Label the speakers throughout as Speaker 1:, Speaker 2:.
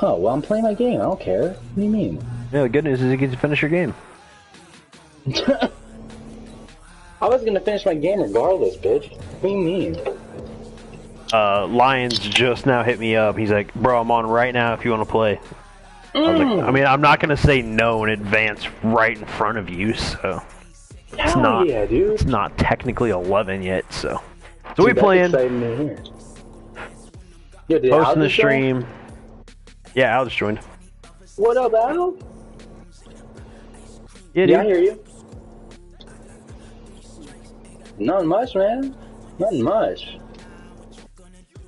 Speaker 1: Oh, well, I'm playing my game. I don't care. What do you mean?
Speaker 2: Yeah, the good news is you get to finish your game.
Speaker 1: I was gonna finish my game regardless, bitch. What do you mean?
Speaker 2: Lions just now hit me up. He's like, bro, I'm on right now if you want to play. I was like, I mean, I'm not gonna say no in advance right in front of you, so
Speaker 1: Hell yeah, dude.
Speaker 2: It's not technically 11 yet, so we playing.
Speaker 1: Exciting to hear. Yo, did
Speaker 2: Posting the
Speaker 1: Al
Speaker 2: stream. Yeah, Al just joined.
Speaker 1: What up, Al?
Speaker 2: Yeah,
Speaker 1: I hear you. Nothing much, man. Nothing much.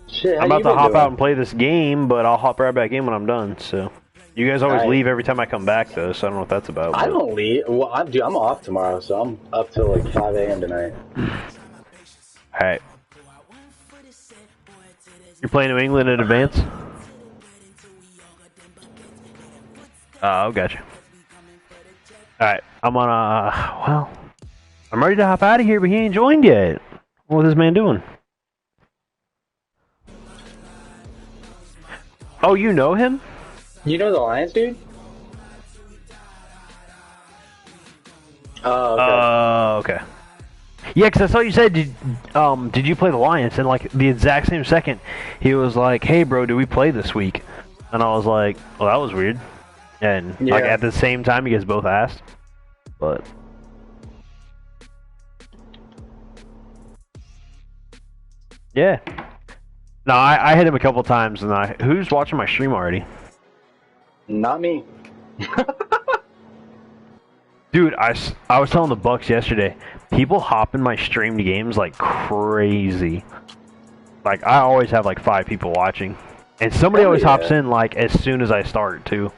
Speaker 1: Shit,
Speaker 2: I'm about to hop out and play this game, but I'll hop right back in when I'm done. So, you guys always leave every time I come back, though. So I don't know what that's about.
Speaker 1: I don't leave. Well, I'm off tomorrow, so I'm up till like 5 a.m. tonight.
Speaker 2: All right. You're playing New England in advance? Oh, gotcha. Alright, I'm on well, I'm ready to hop out of here, but he ain't joined yet. What is this man doing? Oh, you know him?
Speaker 1: You know the Lions, dude? Oh,
Speaker 2: okay. Yeah, because I saw you said, did you play the Lions? And, like, the exact same second, he was like, hey, bro, do we play this week? And I was like, well, that was weird. And, like, at the same time, you guys both asked. But... yeah. No, I hit him a couple times, and who's watching my stream already?
Speaker 1: Not me.
Speaker 2: Dude, I was telling the Bucks yesterday, people hop in my streamed games like crazy. Like, I always have like 5 people watching. And somebody always hops in like as soon as I start, too.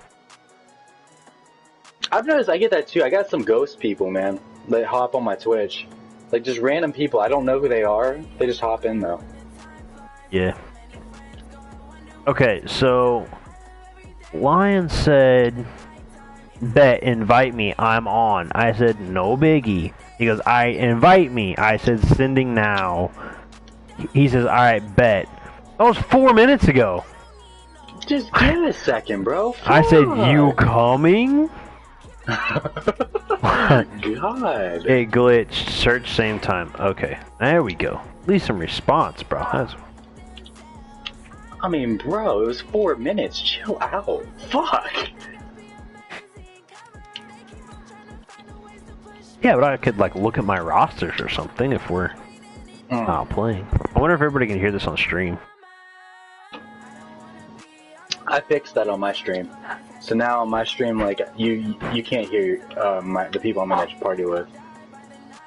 Speaker 1: I've noticed I get that too. I got some ghost people, man, that hop on my Twitch. Like, just random people. I don't know who they are. They just hop in, though.
Speaker 2: Yeah. Okay, so... Lion said... Bet, invite me, I'm on. I said, no biggie. He goes, invite me. I said, sending now. He says, alright, bet. That was 4 minutes ago.
Speaker 1: Just give it a second, bro. Fuck.
Speaker 2: I said, you coming?
Speaker 1: God.
Speaker 2: It glitched. Search same time. Okay, there we go. At least some response, bro.
Speaker 1: I mean, bro, it was 4 minutes. Chill out. Fuck.
Speaker 2: Yeah, but I could, like, look at my rosters or something if we're not playing. I wonder if everybody can hear this on stream.
Speaker 1: I fixed that on my stream. So now on my stream, like, you can't hear the people I'm in a party with.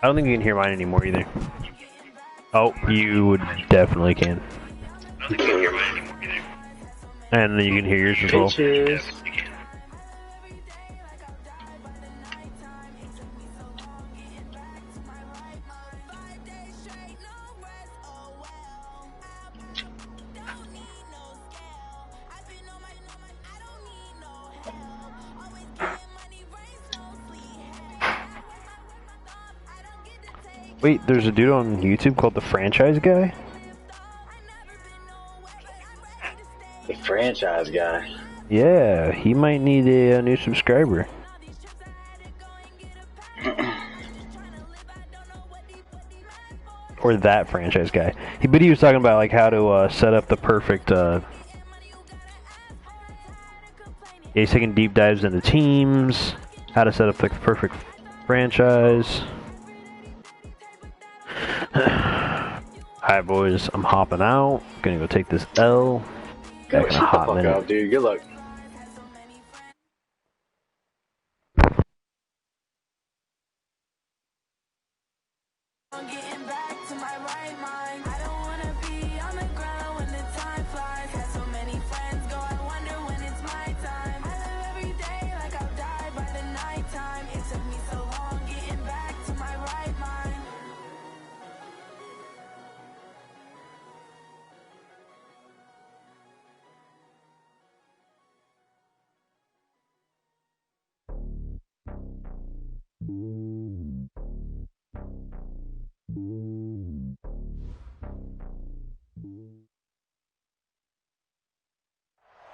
Speaker 2: I don't think you can hear mine anymore either. Oh, you definitely can.
Speaker 1: You can't hear mine anymore either.
Speaker 2: And you can hear yours as well.
Speaker 1: Bitches.
Speaker 2: Wait, there's a dude on YouTube called the Franchise Guy?
Speaker 1: The Franchise Guy?
Speaker 2: Yeah, he might need a new subscriber. Or that Franchise Guy. But he was talking about like how to set up the perfect... he's taking deep dives into teams, how to set up the perfect franchise. Alright, boys, I'm hopping out. Gonna go take this L.
Speaker 1: Go shut the fuck up, dude. Good luck.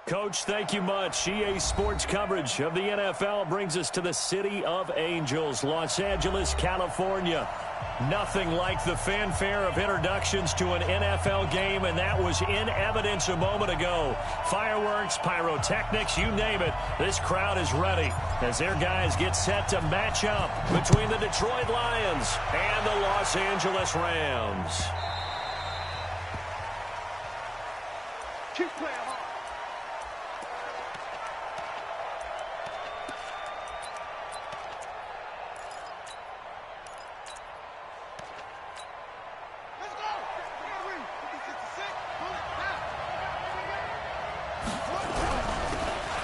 Speaker 3: Coach, thank you much. EA Sports coverage of the NFL brings us to the City of Angels, Los Angeles, California. Nothing like the fanfare of introductions to an NFL game, and that was in evidence a moment ago. Fireworks, pyrotechnics, you name it. This crowd is ready as their guys get set to match up between the Detroit Lions and the Los Angeles Rams.
Speaker 4: Keep playing hard.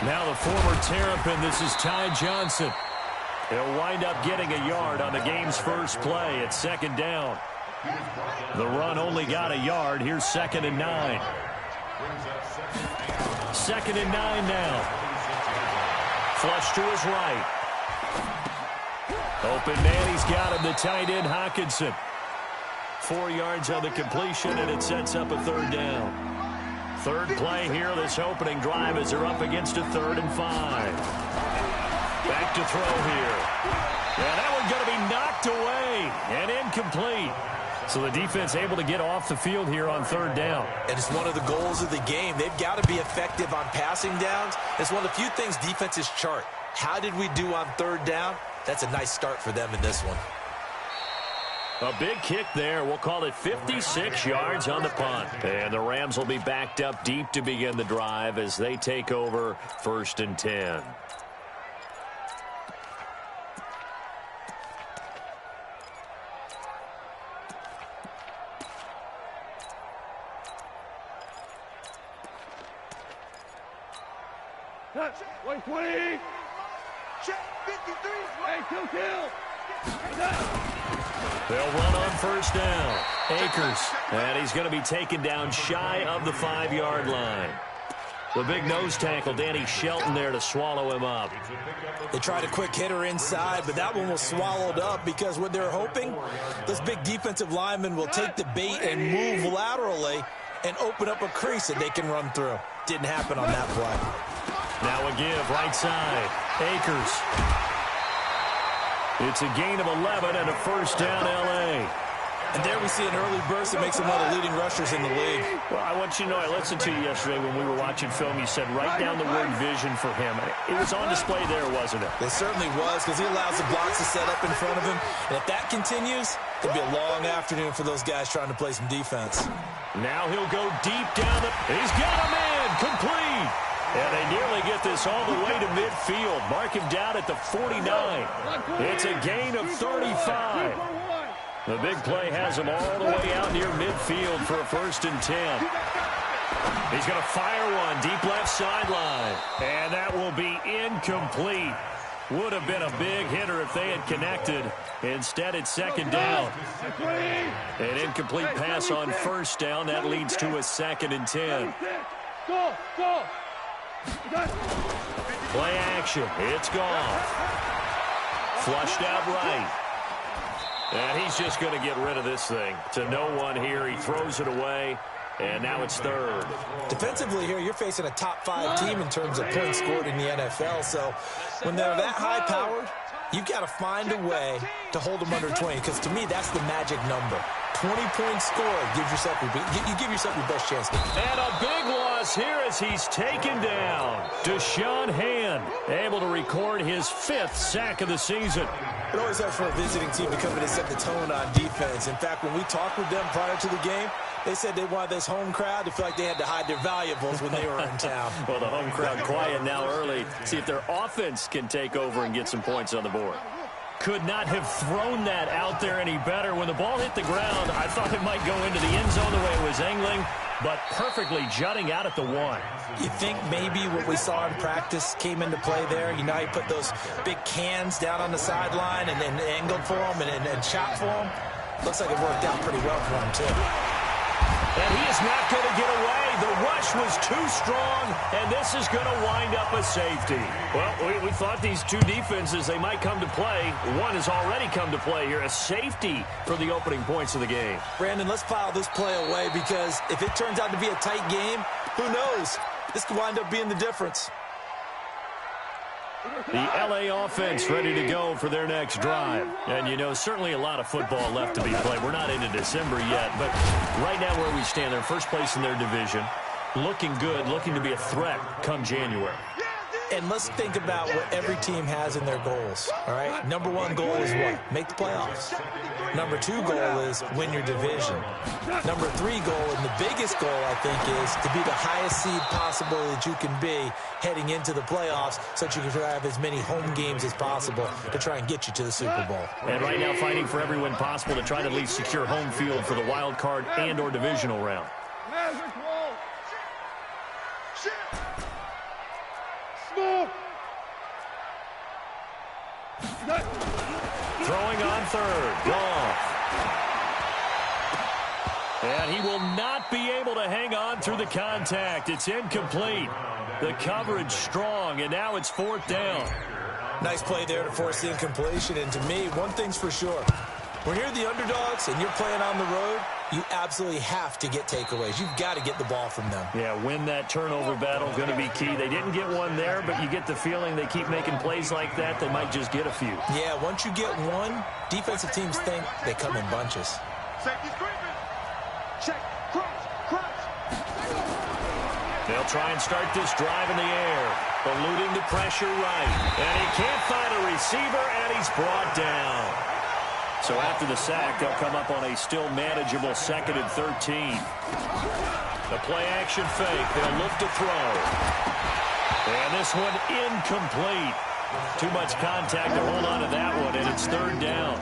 Speaker 3: Now the former Terrapin, this is Ty Johnson. He'll wind up getting a yard on the game's first play at second down. The run only got a yard. Here's 2nd and 9. 2nd and 9 now. Flush to his right. Open man, he's got him, the tight end Hockenson. 4 yards on the completion, and it sets up a 3rd down. Third play here, this opening drive, as they're up against a 3rd and 5. Back to throw here. And that one's going to be knocked away and incomplete. So the defense able to get off the field here on 3rd down.
Speaker 5: And it's one of the goals of the game. They've got to be effective on passing downs. It's one of the few things defenses chart. How did we do on 3rd down? That's a nice start for them in this one.
Speaker 3: A big kick there. We'll call it 56 yards on the punt. And the Rams will be backed up deep to begin the drive as they take over 1st and 10.
Speaker 4: Wait, 20. Check 53. Hey, kill.
Speaker 3: They'll run on 1st down. Akers, and he's going to be taken down shy of the 5-yard line. The big nose tackle, Danny Shelton, there to swallow him up.
Speaker 5: They tried a quick hitter inside, but that one was swallowed up because what they're hoping, those big defensive linemen will take the bait and move laterally and open up a crease that they can run through. Didn't happen on that play.
Speaker 3: Now a give, right side. Akers. It's a gain of 11 and a 1st down, L.A.
Speaker 5: And there we see an early burst that makes him one of the leading rushers in the league.
Speaker 3: Well, I want you to know, I listened to you yesterday when we were watching film. You said write down the word vision for him. It was on display there, wasn't it?
Speaker 5: It certainly was, because he allows the blocks to set up in front of him. And if that continues, it'll be a long afternoon for those guys trying to play some defense.
Speaker 3: Now he'll go deep down. He's got a man, complete. And they nearly get this all the way to midfield. Mark him down at the 49. It's a gain of 35. The big play has him all the way out near midfield for a 1st and 10. He's going to fire one deep left sideline. And that will be incomplete. Would have been a big hitter if they had connected. Instead, it's 2nd down. An incomplete pass on 1st down. That leads to a 2nd and 10.
Speaker 4: Go.
Speaker 3: Play action. It's gone. Flushed out right. And he's just going to get rid of this thing. To no one here. He throws it away. And now it's 3rd.
Speaker 5: Defensively here, you're facing a top 5 team in terms of points scored in the NFL. So when they're that high-powered, you've got to find a way to hold them under 20. Because to me, that's the magic number. 20 points scored. You give yourself your best chance.
Speaker 3: And a big loss here as he's taken down. Deshaun Hand able to record his 5th sack of the season.
Speaker 5: It always helps for a visiting team to come in and set the tone on defense. In fact, when we talked with them prior to the game, they said they wanted this home crowd to feel like they had to hide their valuables when they were in town.
Speaker 3: Well, the home crowd quiet now early. See if their offense can take over and get some points on the board. Could not have thrown that out there any better. When the ball hit the ground, I thought it might go into the end zone the way it was angling, but perfectly jutting out at the 1.
Speaker 5: You think maybe what we saw in practice came into play there? You know, you put those big cans down on the sideline and then angled for them and shot for them. Looks like it worked out pretty well for him, too.
Speaker 3: And he is not going to get away. The rush was too strong, and this is going to wind up a safety. Well, we thought these two defenses, they might come to play. One has already come to play here, a safety for the opening points of the game.
Speaker 5: Brandon, let's file this play away because if it turns out to be a tight game, who knows? This could wind up being the difference.
Speaker 3: The LA offense ready to go for their next drive. And, you know, certainly a lot of football left to be played. We're not into December yet, but right now where we stand, they're first place in their division. Looking good, looking to be a threat come January.
Speaker 5: And let's think about what every team has in their goals, all right? Number one goal is what? Make the playoffs. Number two goal is win your division. Number three goal, and the biggest goal, I think, is to be the highest seed possible that you can be heading into the playoffs so that you can have as many home games as possible to try and get you to the Super Bowl.
Speaker 3: And right now fighting for every win possible to try to at least secure home field for the wild card and or divisional round. Throwing on third. Goff. And he will not be able to hang on through the contact. It's incomplete. The coverage strong, and now it's fourth down.
Speaker 5: Nice play there to force the incompletion. And to me, one thing's for sure. When you're the underdogs and you're playing on the road, you absolutely have to get takeaways. You've got to get the ball from them.
Speaker 3: Yeah, win that turnover battle, going to be key. They didn't get one there, but you get the feeling they keep making plays like that, they might just get a few.
Speaker 5: Yeah, once you get one, defensive teams think they come in bunches.
Speaker 4: Safety's creeping. Check. Cross.
Speaker 3: They'll try and start this drive in the air. Eluding the pressure right. And he can't find a receiver, and he's brought down. So after the sack, they'll come up on a still manageable 2nd and 13. The play-action fake. They'll look to throw. And this one incomplete. Too much contact to hold on to that one, and it's third down.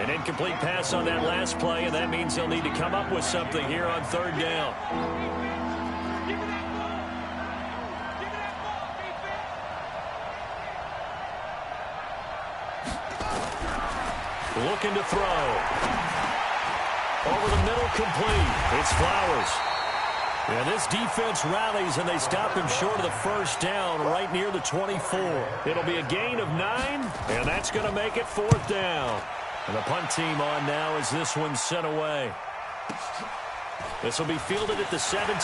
Speaker 3: An incomplete pass on that last play, and that means they'll need to come up with something here on third down. Looking to throw. Over the middle, complete. It's Flowers. And this defense rallies, and they stop him short of the first down right near the 24. It'll be a gain of 9, and that's going to make it fourth down. And the punt team on now as this one's sent away. This will be fielded at the 17.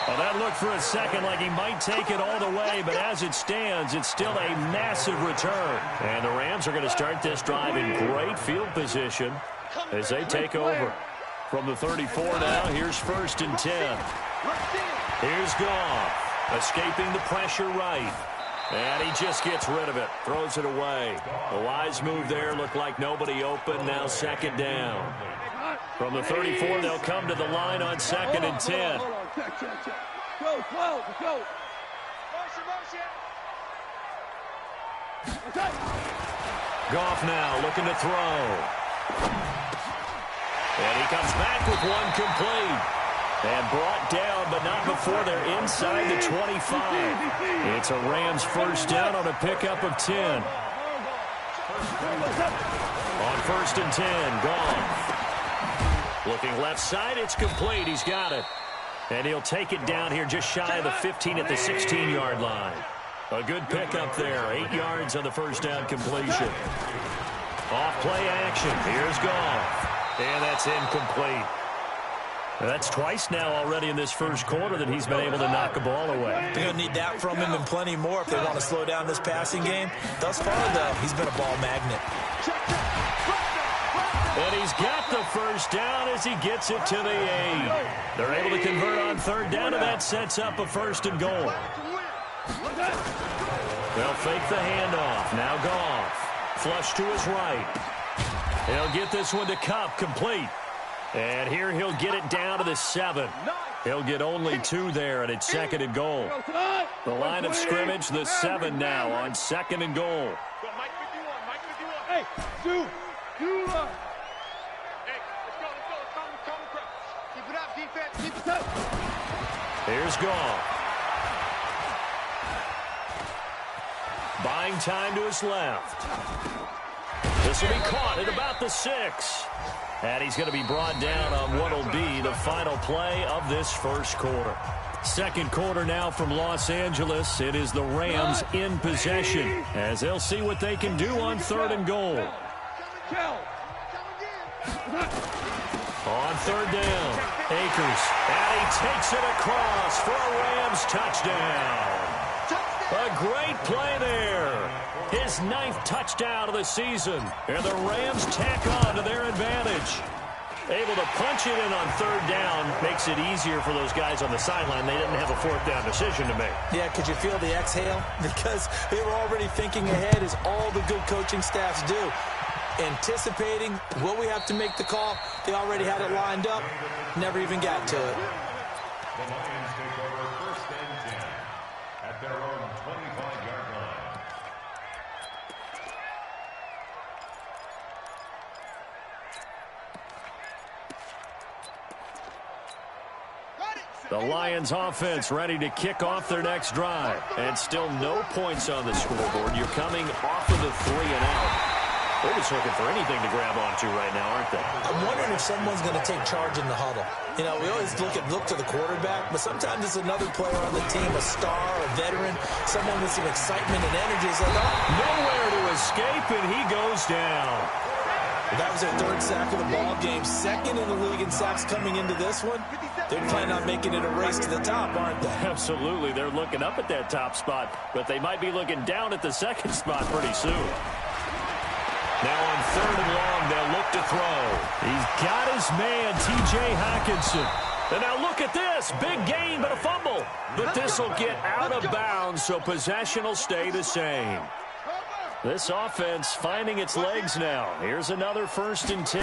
Speaker 3: Well, that looked for a second like he might take it all the way, but as it stands, it's still a massive return. And the Rams are going to start this drive in great field position as they take over. From the 34 now, here's 1st and 10. Here's Goff, escaping the pressure right. And he just gets rid of it, throws it away. A wise move there, looked like nobody open, now 2nd down. From the 34, they'll come to the line on 2nd and 10.
Speaker 4: Check. Go.
Speaker 3: Goff now looking to throw. And he comes back with one complete. And brought down, but not before they're inside the 25. It's a Rams first down on a pickup of 10. On 1st and 10, Goff. Looking left side, it's complete. He's got it. And he'll take it down here just shy of the 15 at the 16-yard line. A good pickup there. 8 yards on the first down completion. Off play action. Here's Goff. And that's incomplete. That's twice now already in this first quarter that he's been able to knock a ball away.
Speaker 5: They're going to need that from him and plenty more if they want to slow down this passing game. Thus far, though, he's been a ball magnet.
Speaker 3: And he's got the first down as he gets it to the 8. They're able to convert on third down, and that sets up a 1st and goal. They'll fake the handoff. Now Goff. Flush to his right. He'll get this one to Kupp, complete. And here he'll get it down to the 7. He'll get only 2 there, and it's 2nd and goal. The line of scrimmage, the 7 now on 2nd and goal.
Speaker 4: Hey, do. Hey, let's go. Keep it up, defense. Keep it up.
Speaker 3: Here's Goff. Buying time to his left. This will be caught at about the 6. And he's going to be brought down on what will be the final play of this first quarter. Second quarter now from Los Angeles. It is the Rams in possession as they'll see what they can do on 3rd and goal. On third down, Akers, and he takes it across for a Rams touchdown. A great play there. His 9th touchdown of the season, and the Rams tack on to their advantage. Able to punch it in on third down makes it easier for those guys on the sideline. They didn't have a fourth down decision to make.
Speaker 5: Yeah, could you feel the exhale? Because they were already thinking ahead, as all the good coaching staffs do. Anticipating, will we have to make the call? They already had it lined up, never even got to it.
Speaker 6: The Lions take over first and 10 at their own 25-yard line.
Speaker 3: The Lions offense ready to kick off their next drive. And still no points on the scoreboard. You're coming off of the 3 and out. They're just looking for anything to grab onto right now, aren't they?
Speaker 5: I'm wondering if someone's going to take charge in the huddle. You know, we always look to the quarterback, but sometimes it's another player on the team, a star, a veteran, someone with some excitement and energy. It's like, oh.
Speaker 3: Nowhere to escape, and he goes down.
Speaker 5: That was their 3rd sack of the ball game, 2nd in the league in sacks coming into this one. They're planning on making it a race to the top, aren't they?
Speaker 3: Absolutely. They're looking up at that top spot, but they might be looking down at the 2nd spot pretty soon. Now on 3rd and long, they'll look to throw. He's got his man, T.J. Hockenson. And now look at this. Big gain, but a fumble. But this will get out of bounds, so possession will stay the same. This offense finding its legs now. Here's another 1st and 10.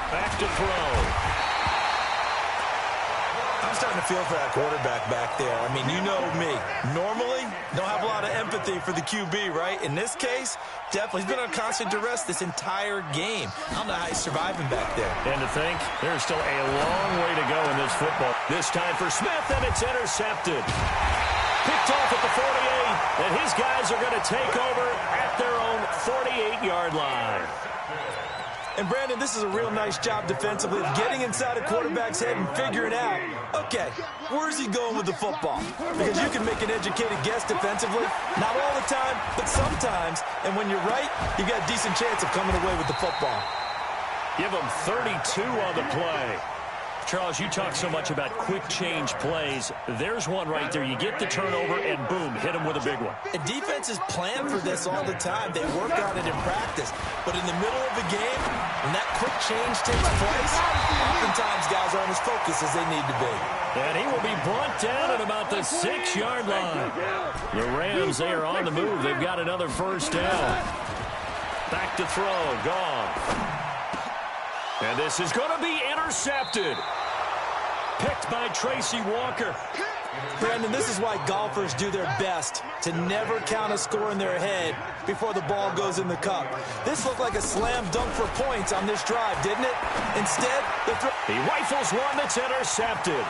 Speaker 3: Back to throw.
Speaker 5: I'm starting to feel for that quarterback back there. I mean, you know me. Normally, don't have a lot of empathy for the QB, right? In this case, definitely. He's been on constant duress this entire game. I don't know how he's surviving back there.
Speaker 3: And to think, there's still a long way to go in this football. This time for Smith, and it's intercepted. Picked off at the 48, and his guys are going to take over at their own 48-yard line.
Speaker 5: And, Brandon, this is a real nice job defensively of getting inside a quarterback's head and figuring out, okay, where's he going with the football? Because you can make an educated guess defensively. Not all the time, but sometimes. And when you're right, you got a decent chance of coming away with the football.
Speaker 3: Give him 32 on the play. Charles, you talk so much about quick change plays. There's one right there. You get the turnover, and boom, hit him with a big one.
Speaker 5: And defenses plan for this all the time. They work on it in practice. But in the middle of the game, when that quick change takes place, oftentimes guys aren't as focused as they need to be.
Speaker 3: And he will be brought down at about the 6-yard line. The Rams, they are on the move. They've got another 1st down. Back to throw. Gone. And this is going to be intercepted. Picked by Tracy Walker.
Speaker 5: Brandon, this is why golfers do their best to never count a score in their head before the ball goes in the cup. This looked like a slam dunk for points on this drive, didn't it? Instead,
Speaker 3: he rifles one that's intercepted.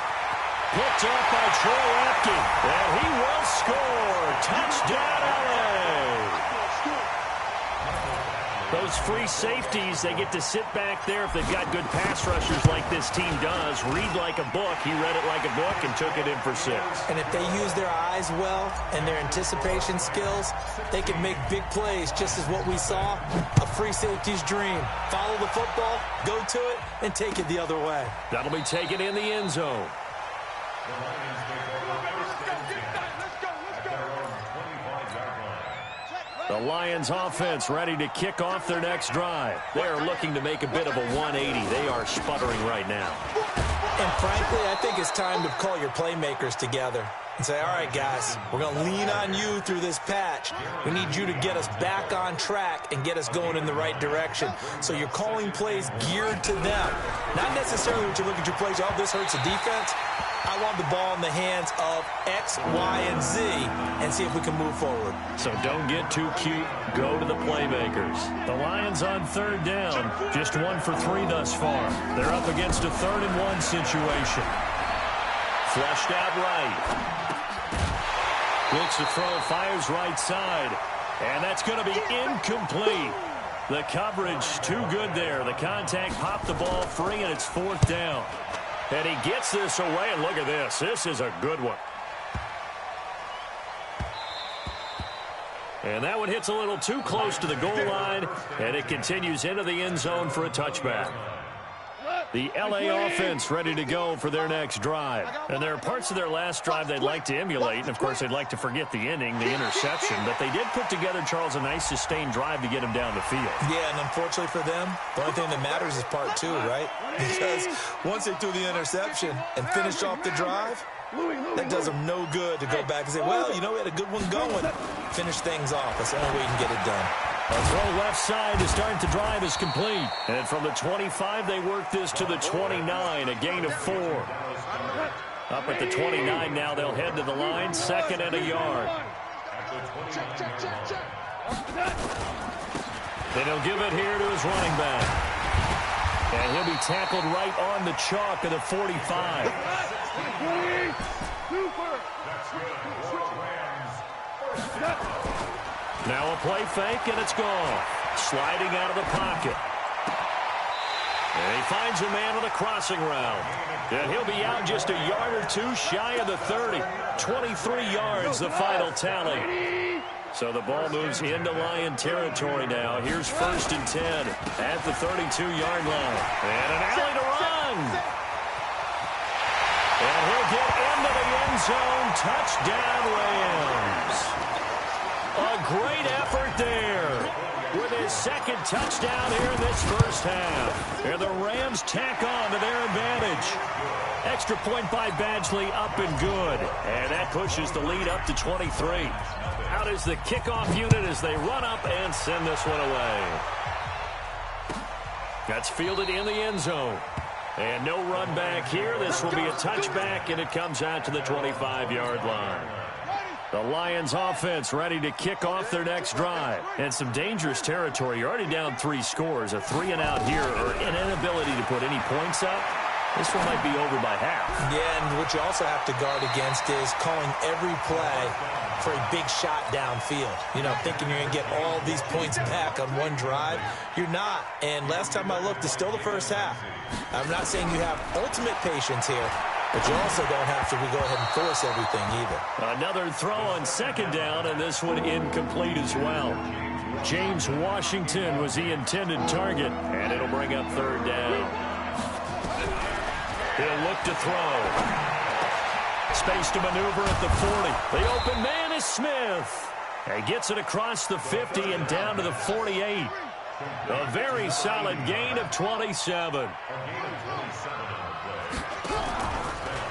Speaker 3: Picked up by Troy Apke. And he will score. Touchdown, LA. Those free safeties, they get to sit back there if they've got good pass rushers like this team does. Read like a book. He read it like a book and took it in for 6.
Speaker 5: And if they use their eyes well and their anticipation skills, they can make big plays, just as what we saw, a free safety's dream. Follow the football, go to it, and take it the other way.
Speaker 3: That'll be taken in the end zone.
Speaker 6: The Lions take over first and 10 at their own 25-yard line.
Speaker 3: The Lions offense ready to kick off their next drive. They are looking to make a bit of a 180. They are sputtering right now.
Speaker 5: And frankly, I think it's time to call your playmakers together and say, all right, guys, we're going to lean on you through this patch. We need you to get us back on track and get us going in the right direction. So you're calling plays geared to them. Not necessarily when you look at your plays, oh, this hurts the defense. I want the ball in the hands of X, Y, and Z and see if we can move forward.
Speaker 3: So don't get too cute. Go to the playmakers. The Lions on 3rd down. Just 1 for 3 thus far. They're up against a 3rd and 1 situation. Flushed out right. Looks to throw, fires right side. And that's going to be incomplete. The coverage too good there. The contact popped the ball free, and it's 4th down. And he gets this away, and look at this. This is a good one. And that one hits a little too close to the goal line, and it continues into the end zone for a touchback. The LA offense ready to go for their next drive. And there are parts of their last drive they'd like to emulate, and, of course, they'd like to forget the inning, the interception. But they did put together, Charles, a nice sustained drive to get him down the field.
Speaker 5: Yeah, and unfortunately for them, the only thing that matters is part two, right? Because once they threw the interception and finished off the drive, that does them no good to go back and say, well, you know, we had a good one going. Finish things off. That's the only way you can get it done.
Speaker 3: A throw left side to start the drive is complete. And from the 25, they work this to the 29, a gain of 4. Up at the 29 now, they'll head to the line, 2nd and a yard. Then he'll give it here to his running back. And he'll be tackled right on the chalk of the 45. Now a play fake, and it's gone. Sliding out of the pocket. And he finds a man on the crossing route. And he'll be out just a yard or two shy of the 30. 23 yards, the final tally. So the ball moves into Lion territory now. Here's 1st and 10 at the 32-yard line. And an alley to run. And he'll get into the end zone. Touchdown, Rams. A great effort there with his 2nd touchdown here in this first half. And the Rams tack on to their advantage. Extra point by Badgley, up and good. And that pushes the lead up to 23. Out is the kickoff unit as they run up and send this one away. That's fielded in the end zone. And no run back here. This will be a touchback, and it comes out to the 25-yard line. The Lions offense ready to kick off their next drive. And some dangerous territory. You're already down 3 scores. A 3-and-out here, or an inability to put any points up. This one might be over by half. Yeah, and what you also have to guard against is calling every play for a big shot downfield. You know, thinking you're going to get all these points back on one drive. You're not. And last time I looked, it's still the first half. I'm not saying you have ultimate patience here, but you also don't have to go ahead and force everything either. Another throw on 2nd down, and this one incomplete as well. James Washington was the intended target, and it'll bring up 3rd down. He'll look to throw. Space to maneuver at the 40. The open man is Smith. He gets it across the 50 and down to the 48. A very solid gain of 27.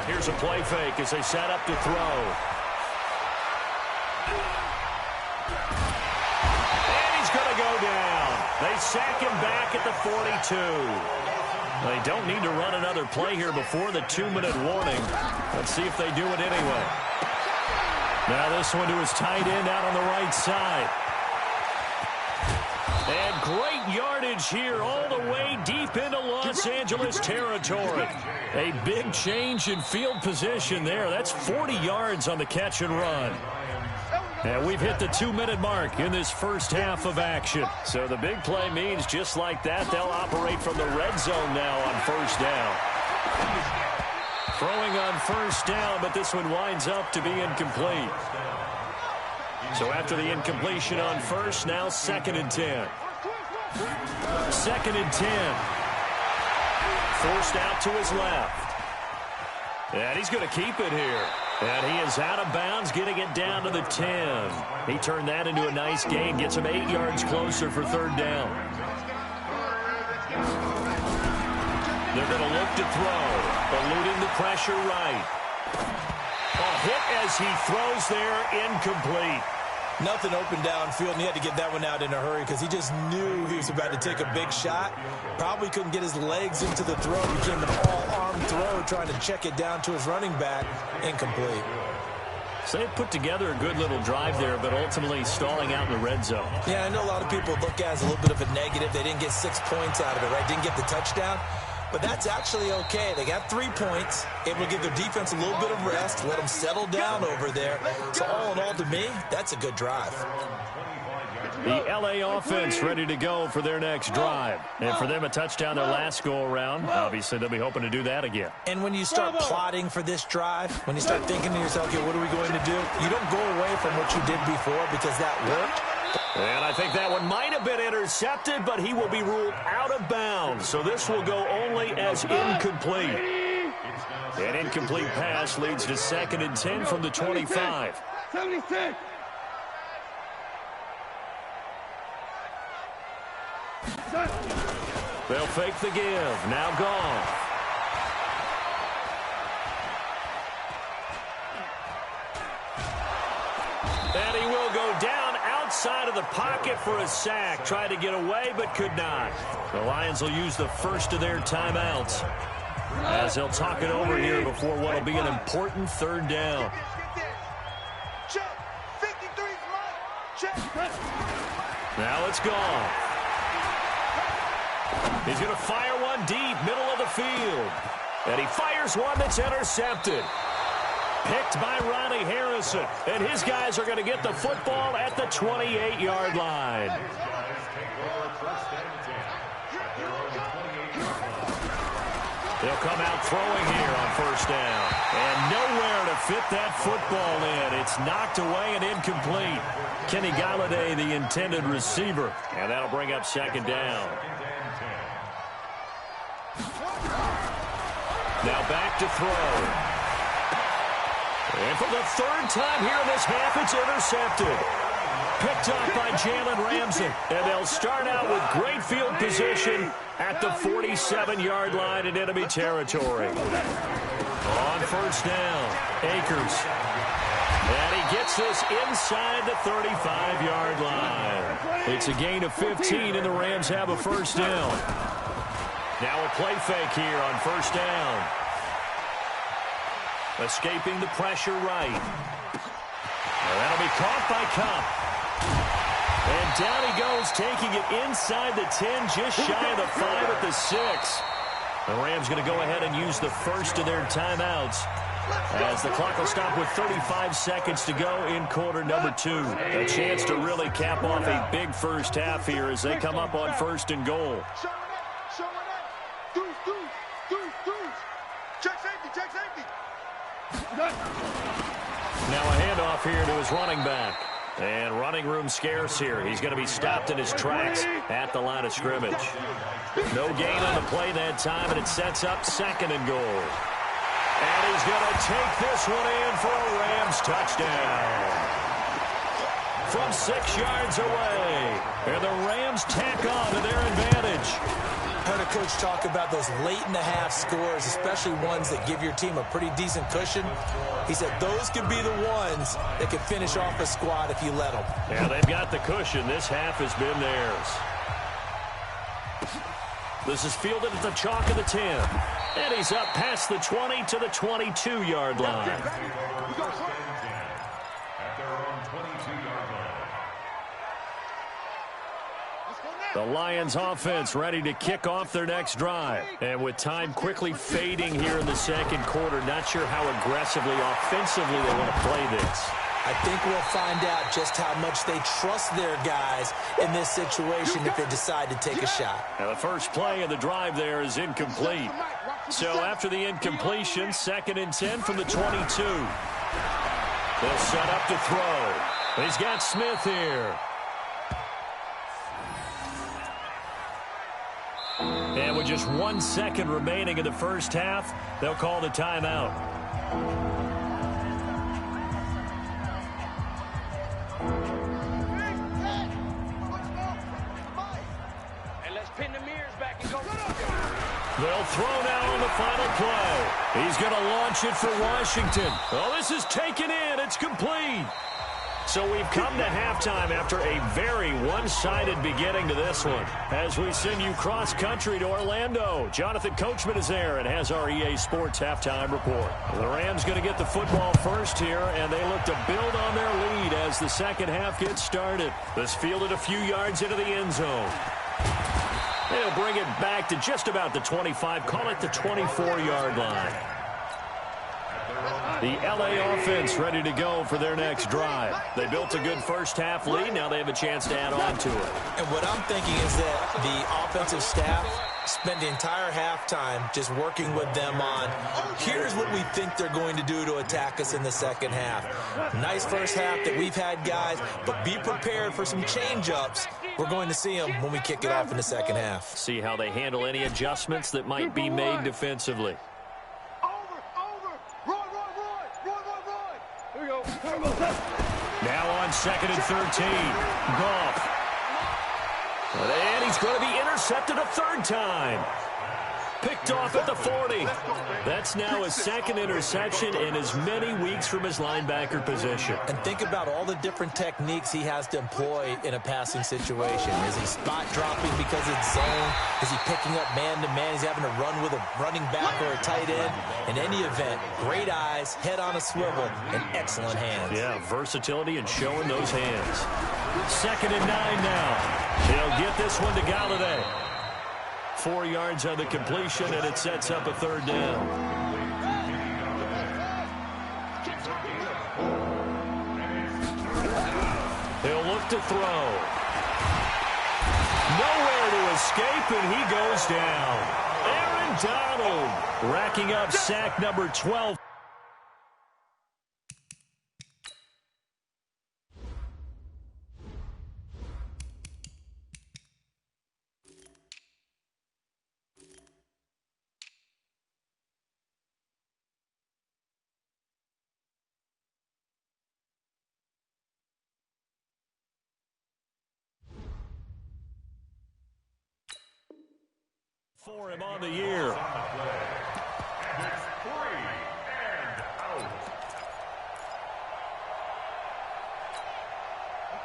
Speaker 3: Here's a play fake as they set up to throw. And he's going to go down. They sack him back at the 42. They don't need to run another play here before the 2-minute warning. Let's see if they do it anyway. Now this one to his tight end out on the right side. And great yardage here all the way deep into Los Angeles territory. A big change in field position there. That's 40 yards on the catch and run. And we've hit the 2-minute mark in this first half of action. So the big play means just like that, they'll operate from the red zone now on 1st down. Throwing on 1st down, but this one winds up to be incomplete. So after the incompletion on 1st, now 2nd and 10. 2nd and 10. Forced out to his left. And he's going to keep it here. And he is out of bounds, getting it down to the 10. He turned that into a nice gain, gets him 8 yards closer for 3rd down. They're going to look to throw, eluding the pressure right. A hit as he throws there, incomplete.
Speaker 5: Nothing open downfield, and he had to get that one out in a hurry because he just knew he was about to take a big shot. Probably couldn't get his legs into the throw. Became an all-arm throw, trying to check it down to his running back. Incomplete.
Speaker 3: So they put together a good little drive there, but ultimately stalling out in the red zone.
Speaker 5: Yeah, I know a lot of people look at it as a little bit of a negative. They didn't get 6 points out of it, right? Didn't get the touchdown. But that's actually okay. They got 3 points, able to give their defense a little bit of rest, let them settle down over there. So all in all, to me, that's a good drive.
Speaker 3: The LA offense ready to go for their next drive. And for them, a touchdown their last go-around. Obviously, they'll be hoping to do that again.
Speaker 5: And when you start plotting for this drive, when you start thinking to yourself, okay, what are we going to do? You don't go away from what you did before because that worked.
Speaker 3: And I think that one might have been intercepted, but he will be ruled out of bounds. So this will go only as incomplete. An incomplete pass leads to 2nd and 10 from the 25.
Speaker 4: 76.
Speaker 3: They'll fake the give. Now gone. And he will go down outside of the pocket for a sack. Tried to get away, but could not. The Lions will use the first of their timeouts as they'll talk it over here before what will be an important 3rd down. Now it's gone. He's going to fire one deep, middle of the field. And he fires one that's intercepted. Picked by Ronnie Harrison. And his guys are going to get the football at the 28-yard line. They'll come out throwing here on 1st down. And nowhere to fit that football in. It's knocked away and incomplete. Kenny Galladay, the intended receiver. And that'll bring up 2nd down. Now back to throw. And for the 3rd time here in this half, it's intercepted. Picked up by Jalen Ramsey. And they'll start out with great field position at the 47-yard line in enemy territory. On 1st down, Akers. And he gets this inside the 35-yard line. It's a gain of 15, and the Rams have a 1st down. Now a play fake here on 1st down. Escaping the pressure right. That'll be caught by Kupp. And down he goes, taking it inside the 10, just shy of the 5 at the 6. The Rams going to go ahead and use the first of their timeouts as the clock will stop with 35 seconds to go in quarter number 2. A chance to really cap off a big first half here as they come up on 1st and goal. Now a handoff here to his running back. And running room scarce here. He's going to be stopped in his tracks at the line of scrimmage. No gain on the play that time, and it sets up 2nd and goal. And he's going to take this one in for a Rams touchdown. From 6 yards away. And the Rams tack on to their advantage.
Speaker 5: I heard a coach talk about those late-in-the-half scores, especially ones that give your team a pretty decent cushion. He said those could be the ones that could finish off a squad if you let them.
Speaker 3: Yeah, they've got the cushion. This half has been theirs. This is fielded at the chalk of the 10. And he's up past the 20 to the 22-yard line.
Speaker 6: At their own 22-yard line.
Speaker 3: The Lions offense ready to kick off their next drive. And with time quickly fading here in the 2nd quarter, not sure how aggressively, offensively they want to play this.
Speaker 5: I think we'll find out just how much they trust their guys in this situation if they decide to take a shot.
Speaker 3: Now the first play of the drive there is incomplete. So after the incompletion, 2nd and 10 from the 22. They'll set up to throw. He's got Smith here. And with just 1 second remaining in the first half, they'll call the timeout.
Speaker 4: And let's pin the mirrors back and go.
Speaker 3: They'll throw now on the final play. He's going to launch it for Washington. Oh, this is taken in. It's complete. So we've come to halftime after a very one-sided beginning to this one. As we send you cross-country to Orlando, Jonathan Coachman is there and has our EA Sports halftime report. The Rams going to get the football first here, and they look to build on their lead as the second half gets started. This fielded a few yards into the end zone. They'll bring it back to just about the 25, call it the 24-yard line. The LA offense ready to go for their next drive. They built a good first-half lead. Now they have a chance to add on to it.
Speaker 5: And what I'm thinking is that the offensive staff spent the entire halftime just working with them on, here's what we think they're going to do to attack us in the second half. Nice first half that we've had, guys, but be prepared for some change-ups. We're going to see them when we kick it off in the second half.
Speaker 3: See how they handle any adjustments that might be made defensively. Now on 2nd and 13. Goff. And he's going to be intercepted a third time. Picked off at the 40. That's now his second interception in as many weeks from his linebacker position.
Speaker 5: And think about all the different techniques he has to employ in a passing situation. Is he spot dropping because it's zone? Is he picking up man-to-man? He's having to run with a running back or a tight end. In any event, great eyes, head on a swivel, and excellent hands.
Speaker 3: Yeah, versatility and showing those hands. 2nd and 9 now. He'll get this one to Galladay. 4 yards on the completion, and it sets up a third down. He'll look to throw. Nowhere to escape, and he goes down. Aaron Donald racking up sack number 12. For him on the year.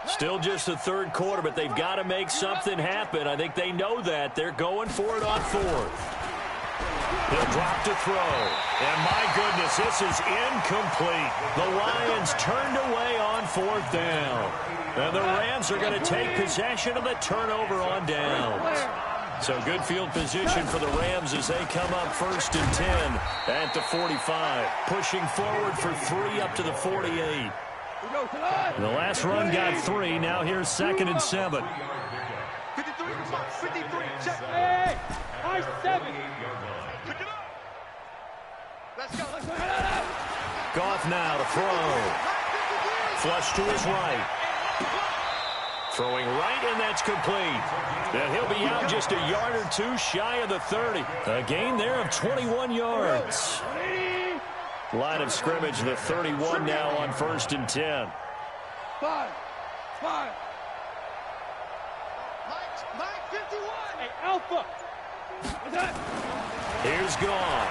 Speaker 3: Still just the third quarter, but they've got to make something happen. I think they know that. They're going for it on fourth. He'll drop to throw. And my goodness, this is incomplete. The Lions turned away on fourth down. And the Rams are going to take possession of the turnover on downs. So good field position for the Rams as they come up 1st and 10 at the 45. Pushing forward for 3 up to the 48. The last run got 3. Now here's 2nd and 7.
Speaker 4: 53, check. Hey, high 7. Pick it up. Let's go.
Speaker 3: Goff now to throw. Flush to his right. Throwing right, and that's complete. And he'll be out just a yard or two shy of the 30. A gain there of 21 yards. Line of scrimmage, the 31 now on 1st and 10.
Speaker 4: 5. Mike 51. Hey, Alpha. What's that?
Speaker 3: Here's Goff.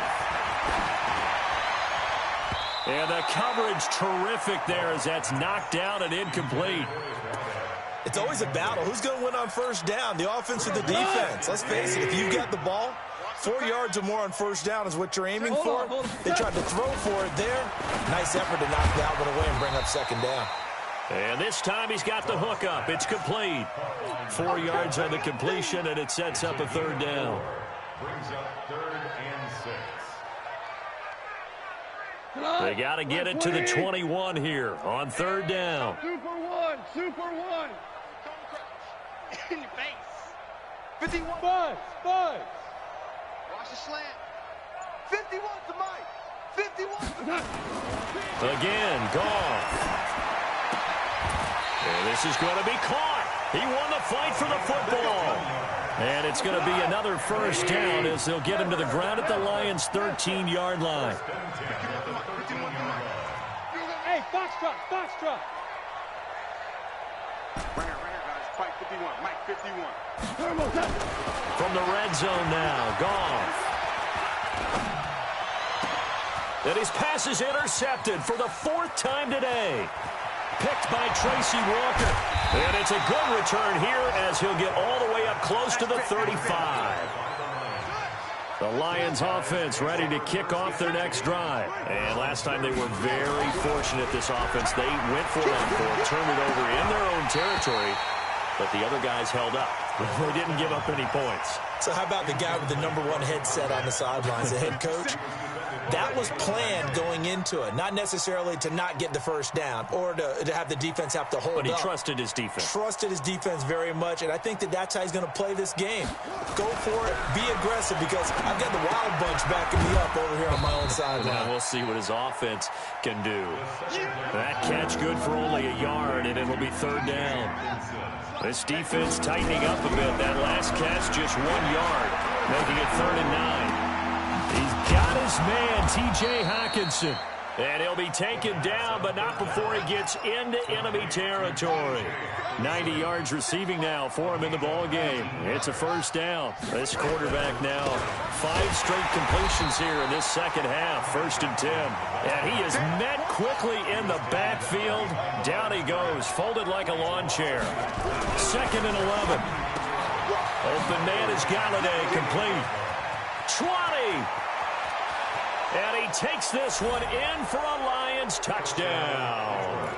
Speaker 3: And the coverage terrific there as that's knocked down and incomplete.
Speaker 5: It's always a battle. Who's going to win on first down, the offense or the defense? Let's face it, if you get the ball, 4 yards or more on first down is what you're aiming for. They tried to throw for it there. Nice effort to knock that one away and bring up 2nd down.
Speaker 3: And this time he's got the hook up. It's complete. 4 yards on the completion, and it sets up a third down.
Speaker 6: Brings up 3rd and 6.
Speaker 3: They got to get it to the 21 here on 3rd down.
Speaker 4: Super one. In your face. 51. Buzz. Watch the slant. 51 to Mike. 51 to Mike.
Speaker 3: Again, Goff. And this is going to be caught. He won the fight for the football. And it's going to be another first down as they'll get him to the ground at the Lions' 13-yard line.
Speaker 4: Hey, Foxtrot. Right here, guys. Mike 51. Mike 51.
Speaker 3: From the red zone now, Goff. And his pass is intercepted for the 4th time today. Picked by Tracy Walker. And it's a good return here as he'll get all the way up close to the 35. The Lions offense ready to kick off their next drive. And last time they were very fortunate, this offense. They went for it on 4th, turned it over in their own territory, but the other guys held up. They didn't give up any points.
Speaker 5: So how about the guy with the #1 headset on the sidelines, the head coach? That was planned going into it, not necessarily to not get the first down or to have the defense have to hold up.
Speaker 3: But he trusted his defense.
Speaker 5: Trusted his defense very much, and I think that's how he's going to play this game. Go for it. Be aggressive, because I've got the Wild Bunch backing me up over here on my own sideline.
Speaker 3: Now we'll see what his offense can do. That catch good for only a yard, and it'll be third down. This defense tightening up a bit. That last catch just 1 yard, making it 3rd and 9. He's got his man, T.J. Hockenson. And he'll be taken down, but not before he gets into enemy territory. 90 yards receiving now for him in the ball game. It's a first down. This quarterback now 5 straight completions here in this second half. 1st and 10. And he is met quickly in the backfield. Down he goes, folded like a lawn chair. 2nd and 11. Open man is Galladay, complete. 20. And he takes this one in for a Lions touchdown.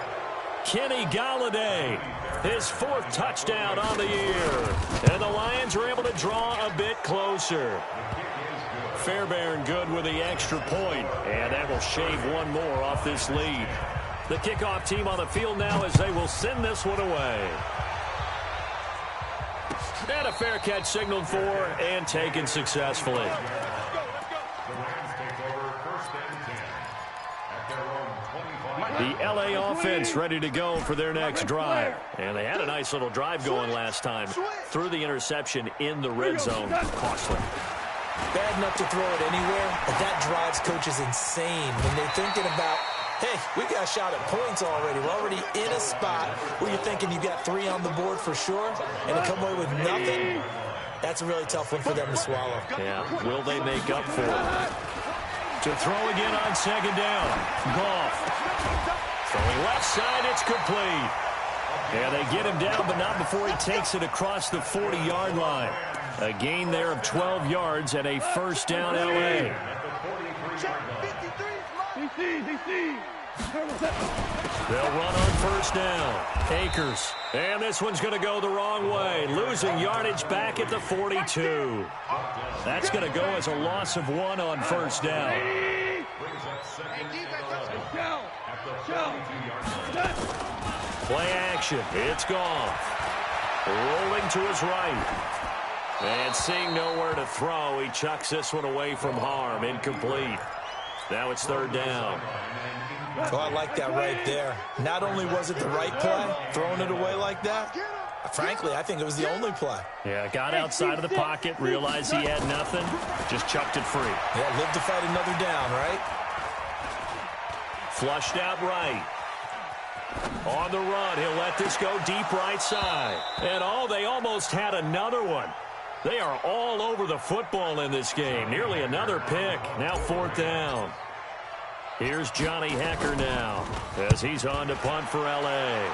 Speaker 3: Kenny Galladay, his 4th touchdown on the year. And the Lions are able to draw a bit closer. Fairbairn good with the extra point, and that will shave one more off this lead. The kickoff team on the field now as they will send this one away. And a fair catch signaled for and taken successfully. The L.A. offense ready to go for their next drive. And they had a nice little drive going last time. Threw the interception in the red zone. Costly.
Speaker 5: Bad enough to throw it anywhere, but that drives coaches insane when they're thinking about, hey, we got a shot at points already. We're already in a spot where you're thinking you got 3 on the board for sure, and to come away with nothing, that's a really tough one for them to swallow.
Speaker 3: Yeah, will they make up for it? To throw again on 2nd down. Goff. Throwing left side, it's complete. Yeah, they get him down, but not before he takes it across the 40-yard line. A gain there of 12 yards and a first down L.A. They'll run on first down. Akers. And this one's going to go the wrong way. Losing yardage back at the 42. That's going to go as a loss of 1 on first down. Play action. It's Goff. Rolling to his right. And seeing nowhere to throw, he chucks this one away from harm. Incomplete. Now it's 3rd down.
Speaker 5: Oh, I like that right there. Not only was it the right play, throwing it away like that, frankly, I think it was the only play.
Speaker 3: Yeah, got outside of the pocket, realized he had nothing, just chucked it free.
Speaker 5: Yeah, live to fight another down, right?
Speaker 3: Flushed out right. On the run, he'll let this go deep right side. And they almost had another one. They are all over the football in this game. Nearly another pick. Now 4th down. Here's Johnny Hecker now as he's on to punt for L.A.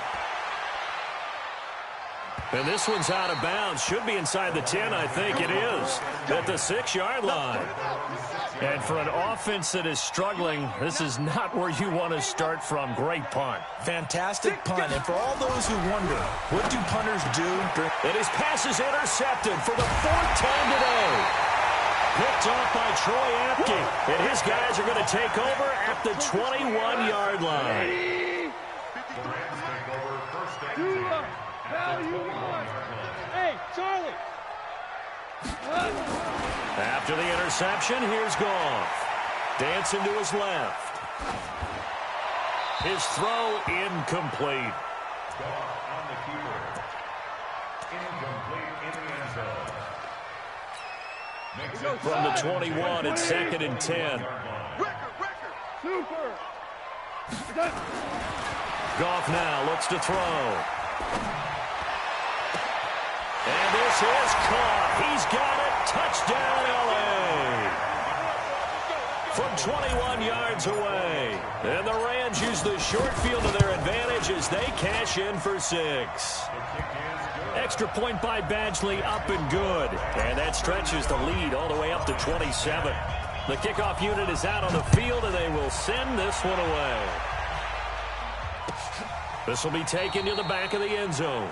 Speaker 3: And this one's out of bounds. Should be inside the 10, I think it is. At the 6-yard line. And for an offense that is struggling, this is not where you want to start from. Great punt.
Speaker 5: Fantastic punt. And for all those who wonder, what do punters do?
Speaker 3: And his pass is intercepted for the 4th time today. Picked off by Troy Apke. And his guys are going to take over at the 21-yard line.
Speaker 4: Hey, Charlie.
Speaker 3: After the interception, here's Goff. Dancing to his left. His throw incomplete.
Speaker 6: Goff on the keeper. Incomplete in the end zone. Makes it
Speaker 3: From the 21, it's 2nd and 10.
Speaker 4: Super.
Speaker 3: Goff now looks to throw. And this is caught. He's got it. Touchdown, L.A. From 21 yards away. And the Rams use the short field to their advantage as they cash in for 6. Extra point by Badgley, up and good. And that stretches the lead all the way up to 27. The kickoff unit is out on the field, and they will send this one away. This will be taken to the back of the end zone.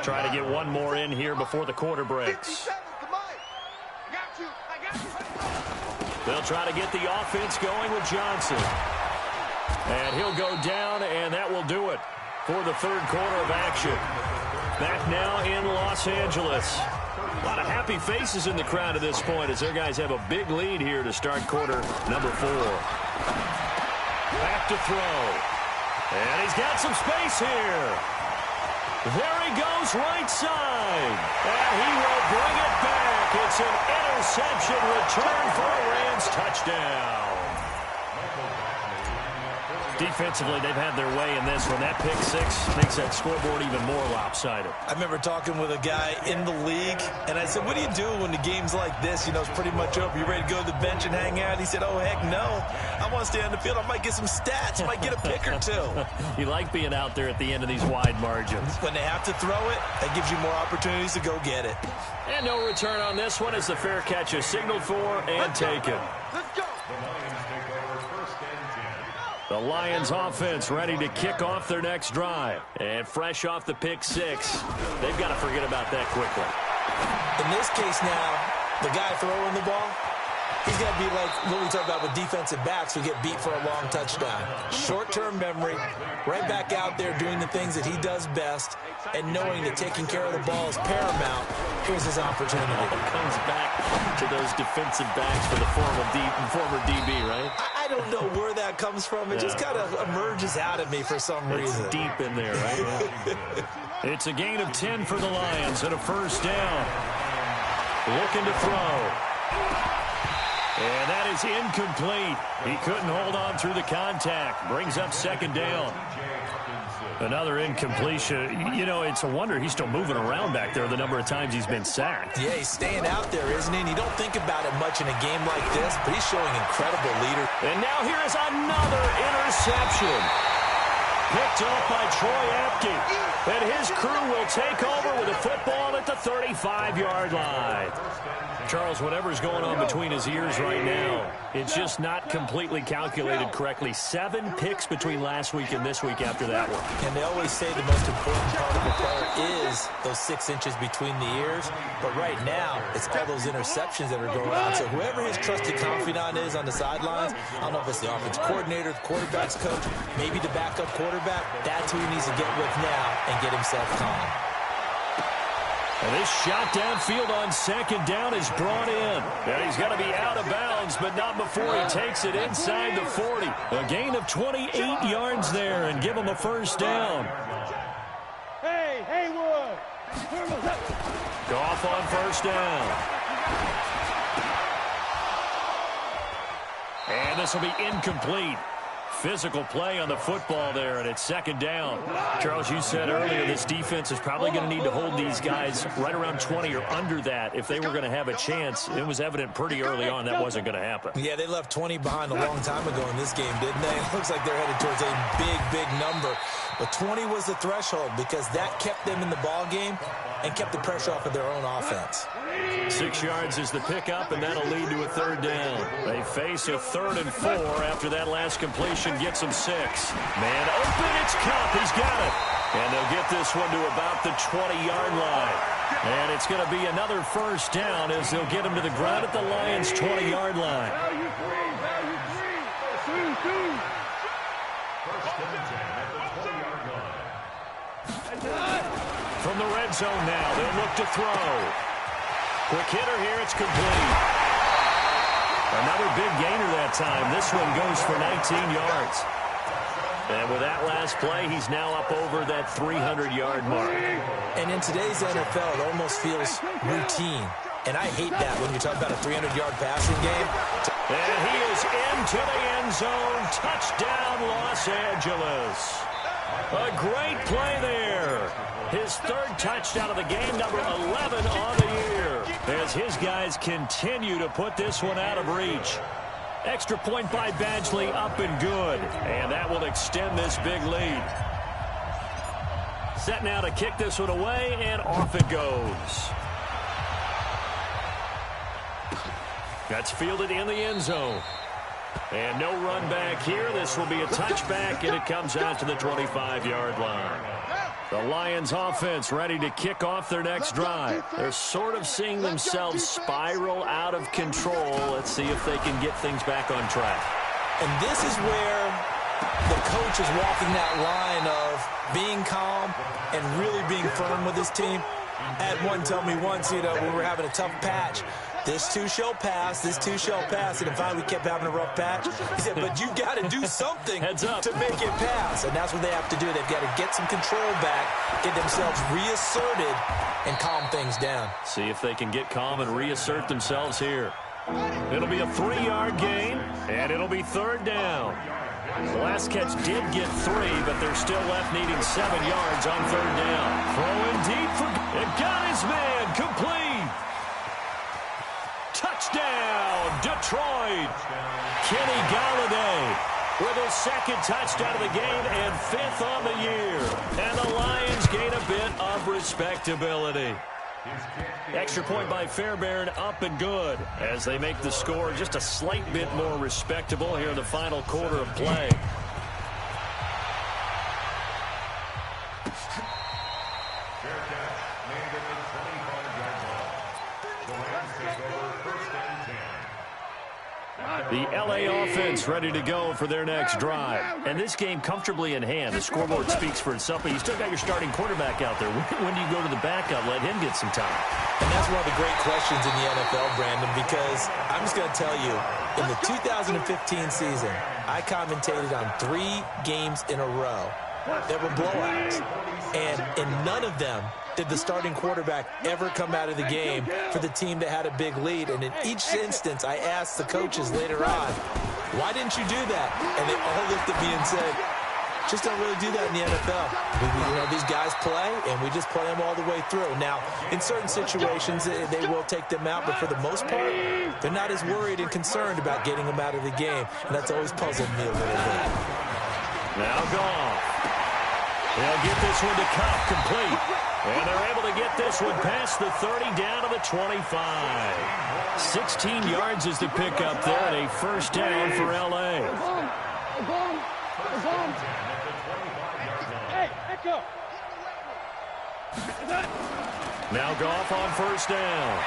Speaker 3: Try to get one more in here before the quarter breaks. They'll try to get the offense going with Johnson. And he'll go down, and that will do it for the third quarter of action. Back now in Los Angeles. A lot of happy faces in the crowd at this point as their guys have a big lead here to start quarter number 4. Back to throw. And he's got some space here. There he goes right side. And he will bring it back. It's an interception return for a Rams touchdown. Defensively, they've had their way in this one. That pick 6 makes that scoreboard even more lopsided.
Speaker 5: I remember talking with a guy in the league, and I said, what do you do when the game's like this? You know, it's pretty much over. You ready to go to the bench and hang out? He said, oh, heck no. I want to stay on the field. I might get some stats. I might get a pick or 2.
Speaker 3: You like being out there at the end of these wide margins.
Speaker 5: When they have to throw it, that gives you more opportunities to go get it.
Speaker 3: And no return on this one as the fair catch is signaled for and taken.
Speaker 4: Let's go.
Speaker 3: The Lions offense ready to kick off their next drive. And fresh off the pick 6, they've got to forget about that quickly.
Speaker 5: In this case now, the guy throwing the ball, he's got to be like what we talk about with defensive backs who get beat for a long touchdown. Short-term memory, right back out there doing the things that he does best, and knowing that taking care of the ball is paramount. Here's his opportunity.
Speaker 3: It comes back to those defensive backs for the former DB, right?
Speaker 5: I don't know where that comes from. It just kind of emerges out of me for some reason.
Speaker 3: It's deep in there, right? It's a gain of 10 for the Lions and a first down. Looking to throw. And that is incomplete. He couldn't hold on through the contact. Brings up second down. Another incompletion. You know, it's a wonder he's still moving around back there the number of times he's been sacked.
Speaker 5: Yeah, he's staying out there, isn't he? And you don't think about it much in a game like this, but he's showing incredible leader.
Speaker 3: And now here is another interception. Picked off by Troy Apke. And his crew will take over with a football at the 35-yard line. Charles, whatever's going on between his ears right now, it's just not completely calculated correctly. 7 picks between last week and this week after that one.
Speaker 5: And they always say the most important part of a player is those 6 inches between the ears. But right now, it's all those interceptions that are going on. So whoever his trusted confidant is on the sidelines, I don't know if it's the offense coordinator, the quarterback's coach, maybe the backup quarterback, that's who he needs to get with now and get himself calm.
Speaker 3: And this shot downfield on second down is brought in. And he's going to be out of bounds, but not before he takes it inside the 40. A gain of 28 yards there and give him a first down.
Speaker 4: Hey, Haywood.
Speaker 3: Goff on first down. And this will be incomplete. Physical play on the football there, and it's second down. Charles, you said earlier this defense is probably going to need to hold these guys right around 20 or under that if they were going to have a chance. It was evident pretty early on that wasn't going to happen.
Speaker 5: Yeah, they left 20 behind a long time ago in this game, didn't they? It looks like they're headed towards a big, big number. But 20 was the threshold because that kept them in the ball game and kept the pressure off of their own offense.
Speaker 3: 6 yards is the pickup, and that'll lead to a third down. They face a 3rd and 4 after that last completion gets them 6. Man open, it's Cup. He's got it. And they'll get this one to about the 20-yard line. And it's going to be another first down as they'll get him to the ground at the Lions' 20-yard line. From the red zone now, they'll look to throw. Quick hitter here, it's complete. Another big gainer that time. This one goes for 19 yards. And with that last play, he's now up over that 300-yard mark.
Speaker 5: And in today's NFL, it almost feels routine. And I hate that when you talk about a 300-yard passing game.
Speaker 3: And he is into the end zone. Touchdown, Los Angeles. A great play there. His 3rd touchdown of the game, number 11 on the year, as his guys continue to put this one out of reach. Extra point by Badgley, up and good. And that will extend this big lead. Set now to kick this one away, and off it goes. That's fielded in the end zone. And no run back here. This will be a touchback, and it comes out to the 25-yard line. The Lions offense ready to kick off their next drive. They're sort of seeing themselves spiral out of control. Let's see if they can get things back on track.
Speaker 5: And this is where the coach is walking that line of being calm and really being firm with his team. I had one tell me once, when we were having a tough patch, this too shall pass, this too shall pass. And finally we kept having a rough patch. He said, but you got to do something to make it pass. And that's what they have to do. They've got to get some control back, get themselves reasserted, and calm things down.
Speaker 3: See if they can get calm and reassert themselves here. It'll be a 3-yard gain, and it'll be 3rd down. The last catch did get 3, but they're still left needing 7 yards on 3rd down. Throwing deep for... It got his man complete. Touchdown, Detroit. Kenny Galladay with his 2nd touchdown of the game and 5th on the year. And the Lions gain a bit of respectability. Extra point by Fairbairn, up and good as they make the score just a slight bit more respectable here in the final quarter of play. The L.A. offense ready to go for their next drive. And this game comfortably in hand. The scoreboard speaks for itself, but you still got your starting quarterback out there. When do you go to the backup, let him get some time?
Speaker 5: And that's one of the great questions in the NFL, Brandon, because I'm just going to tell you, in the 2015 season, I commentated on 3 games in a row that were blowouts. And in none of them did the starting quarterback ever come out of the game for the team that had a big lead. And in each instance, I asked the coaches later on, why didn't you do that? And they all looked at me and said, just don't really do that in the NFL. These guys play, and we just play them all the way through. Now, in certain situations, they will take them out, but for the most part, they're not as worried and concerned about getting them out of the game. And that's always puzzled me a little bit.
Speaker 3: Now gone. They'll get this one to Cup, complete. And they're able to get this one past the 30 down to the 25. 16 yards is the pickup there and a 1st down for L.A. Now Goff on 1st down.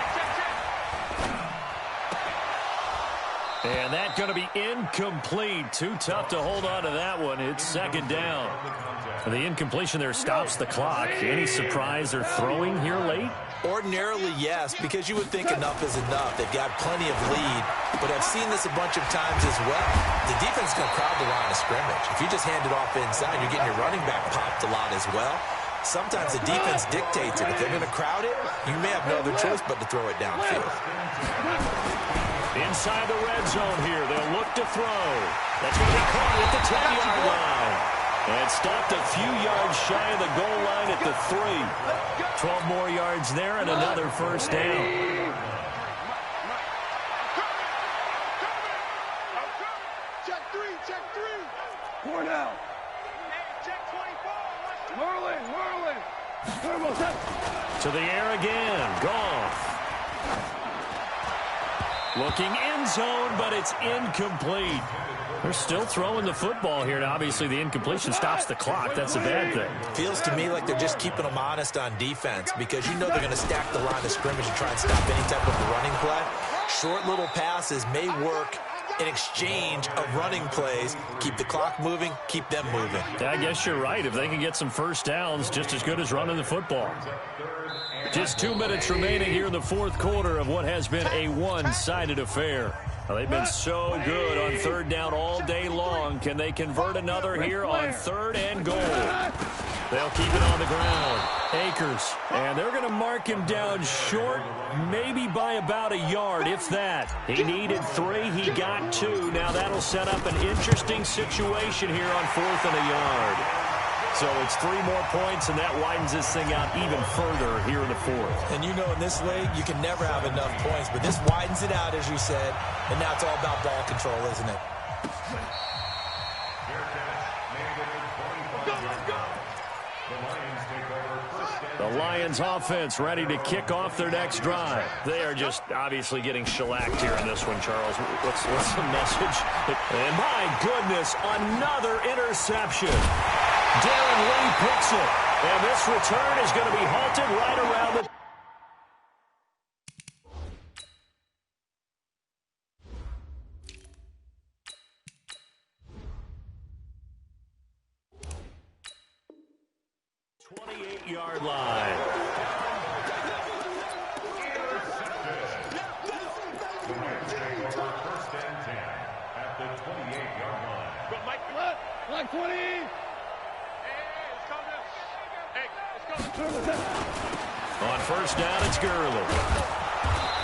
Speaker 3: And that's going to be incomplete. Too tough to hold on to that one. It's 2nd down. And the incompletion there stops the clock. Any surprise they're throwing here late?
Speaker 5: Ordinarily, yes, because you would think enough is enough. They've got plenty of lead, but I've seen this a bunch of times as well. The defense is going to crowd the line of scrimmage. If you just hand it off inside, you're getting your running back popped a lot as well. Sometimes the defense dictates it. If they're going to crowd it, you may have no other choice but to throw it downfield.
Speaker 3: Inside the red zone here, they'll look to throw. That's going to be caught at the 10-yard line. And stopped a few yards shy of the goal line at the 3. 12 more yards there and another 1st down.
Speaker 4: Check 3. 4 now. Check 24. Merlin.
Speaker 3: To the air again. Goff. Looking end zone, but it's incomplete. They're still throwing the football here, and obviously the incompletion stops the clock. That's a bad thing.
Speaker 5: Feels to me like they're just keeping them honest on defense because they're going to stack the line of scrimmage and try and stop any type of running play. Short little passes may work in exchange of running plays. Keep the clock moving, keep them moving.
Speaker 3: I guess you're right. If they can get some 1st downs, just as good as running the football. Just 2 minutes remaining here in the 4th quarter of what has been a one-sided affair. Well, they've been so good on 3rd down all day long. Can they convert another here on 3rd and goal? They'll keep it on the ground. Akers, and they're going to mark him down short, maybe by about a yard, if that. He needed 3, he got 2. Now that'll set up an interesting situation here on 4th and a yard. So it's 3 more points, and that widens this thing out even further here in the 4th.
Speaker 5: And in this league, you can never have enough points, but this widens it out, as you said, and now it's all about ball control, isn't it?
Speaker 3: The Lions offense ready to kick off their next drive. They are just obviously getting shellacked here in this one, Charles. What's the message? And my goodness, another interception. Darren Lee picks it. And this return is going to be halted right around the... ...28-yard line.
Speaker 6: First and 10 at the 28-yard line.
Speaker 4: Go, Mike, line 20. Hey, let's go.
Speaker 3: On first down, it's Gurley.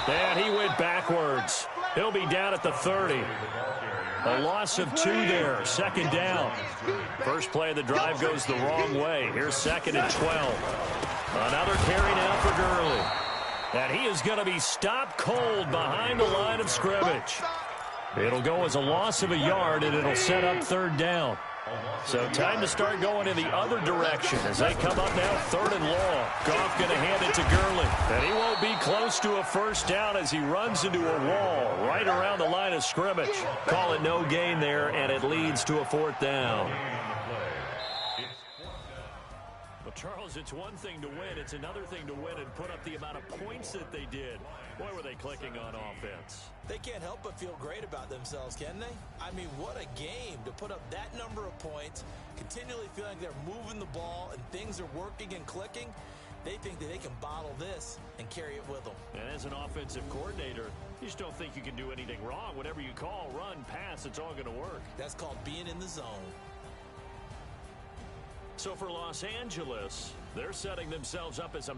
Speaker 3: And he went backwards. He'll be down at the 30. A loss of 2 there, second down. First play of the drive goes the wrong way. Here's second and 12. Another carry now for Gurley. And he is going to be stopped cold behind the line of scrimmage. It'll go as a loss of a yard, and it'll set up third down. So time to start going in the other direction as they come up now third and long. Goff going to hand it to Gurley. And he won't be close to a first down as he runs into a wall right around the line of scrimmage. Call it no gain there, and it leads to a fourth down. Well, Charles, it's one thing to win. It's another thing to win and put up the amount of points that they did. Boy, were they clicking on offense.
Speaker 5: They can't help but feel great about themselves, can they? I mean, what a game to put up that number of points, continually feeling they're moving the ball and things are working and clicking. They think that they can bottle this and carry it with them.
Speaker 3: And as an offensive coordinator, you just don't think you can do anything wrong. Whatever you call, run, pass, it's all going to work.
Speaker 5: That's called being in the zone.
Speaker 3: So for Los Angeles, they're setting themselves up as a